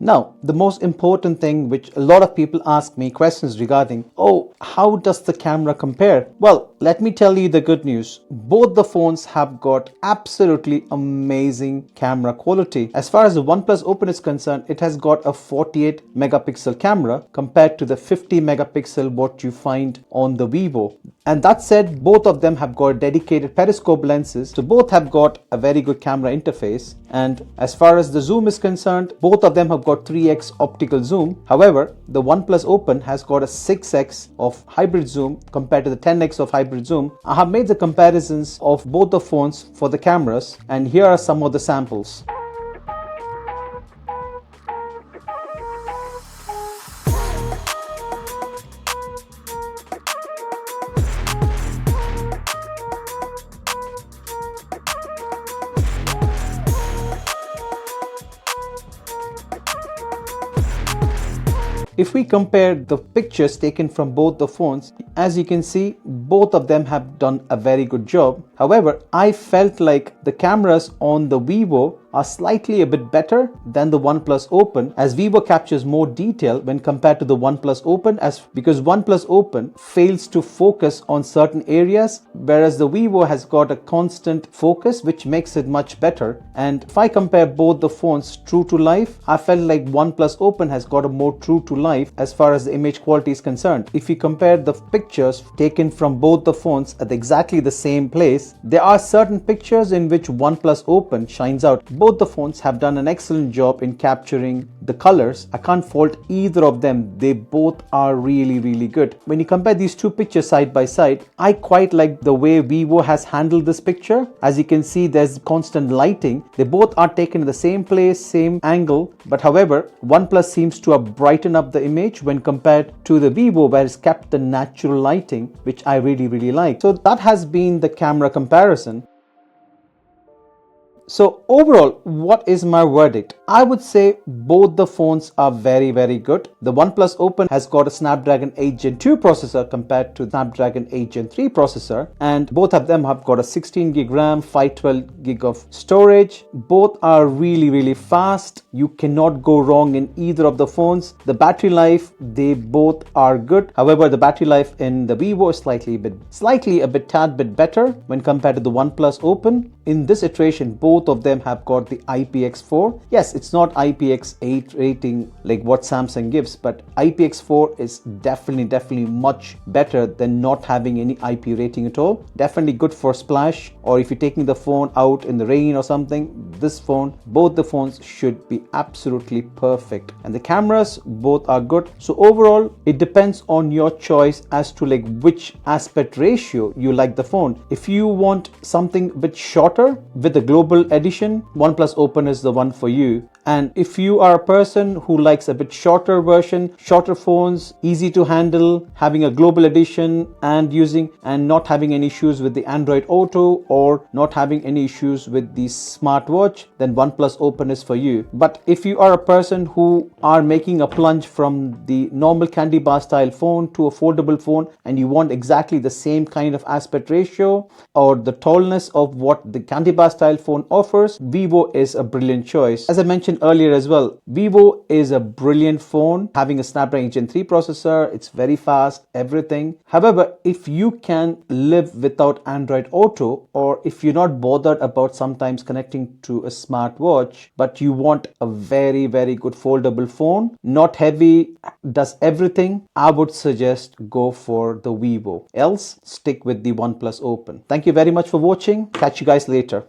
Now, the most important thing which a lot of people ask me questions regarding, oh, how does the camera compare? Well, let me tell you the good news. Both the phones have got absolutely amazing camera quality. As far as the OnePlus Open is concerned, it has got a 48 megapixel camera compared to the 50 megapixel what you find on the Vivo. And that said, both of them have got dedicated periscope lenses, so both have got a very good camera interface. And as far as the zoom is concerned, both of them have got 3x optical zoom. However, the OnePlus Open has got a 6x of hybrid zoom compared to the 10x of hybrid zoom. I have made the comparisons of both the phones for the cameras, and here are some of the samples. If we compare the pictures taken from both the phones, as you can see, both of them have done a very good job. However, I felt like the cameras on the Vivo are slightly a bit better than the OnePlus Open, as Vivo captures more detail when compared to the OnePlus Open, because OnePlus Open fails to focus on certain areas, whereas the Vivo has got a constant focus which makes it much better. And if I compare both the phones true to life, I felt like OnePlus Open has got a more true to life as far as the image quality is concerned. If you compare the pictures taken from both the phones at exactly the same place, there are certain pictures in which OnePlus Open shines out. Both the phones have done an excellent job in capturing the colors. I can't fault either of them. They both are really good. When you compare these two pictures side by side, I quite like the way Vivo has handled this picture. As you can see, there's constant lighting. They both are taken in the same place, same angle, but however, OnePlus seems to have brightened up the image when compared to the Vivo, where it's kept the natural lighting, which I really like. So that has been the camera comparison. So overall, what is my verdict? I would say both the phones are very good. The OnePlus Open has got a Snapdragon 8 Gen 2 processor compared to Snapdragon 8 Gen 3 processor, and both of them have got a 16 gig RAM, 512 gig of storage. Both are really fast. You cannot go wrong in either of the phones. The battery life, they both are good. However, the battery life in the Vivo is slightly a tad bit better when compared to the OnePlus Open. In this iteration, both of them have got the IPX4. Yes, it's not IPX8 rating like what Samsung gives, but IPX4 is definitely much better than not having any IP rating at all. Definitely good for splash, or if you're taking the phone out in the rain or something. Both the phones should be absolutely perfect, and the cameras both are good. So overall, it depends on your choice as to like which aspect ratio you like the phone. If you want something a bit shorter with the global edition, OnePlus Open is the one for you. And if you are a person who likes a bit shorter version, shorter phones, easy to handle, having a global edition and not having any issues with the Android Auto or not having any issues with the smartwatch, then OnePlus Open is for you. But if you are a person who are making a plunge from the normal candy bar style phone to a foldable phone, and you want exactly the same kind of aspect ratio or the tallness of what the candy bar style phone offers, Vivo is a brilliant choice. As I mentioned earlier as well, Vivo is a brilliant phone, having a Snapdragon Gen 3 processor. It's very fast, everything. However, if you can live without Android Auto, or if you're not bothered about sometimes connecting to a smartwatch, but you want a very good foldable phone, not heavy, does everything, I would suggest go for the Vivo. Else, stick with the OnePlus Open. Thank you very much for watching. Catch you guys later.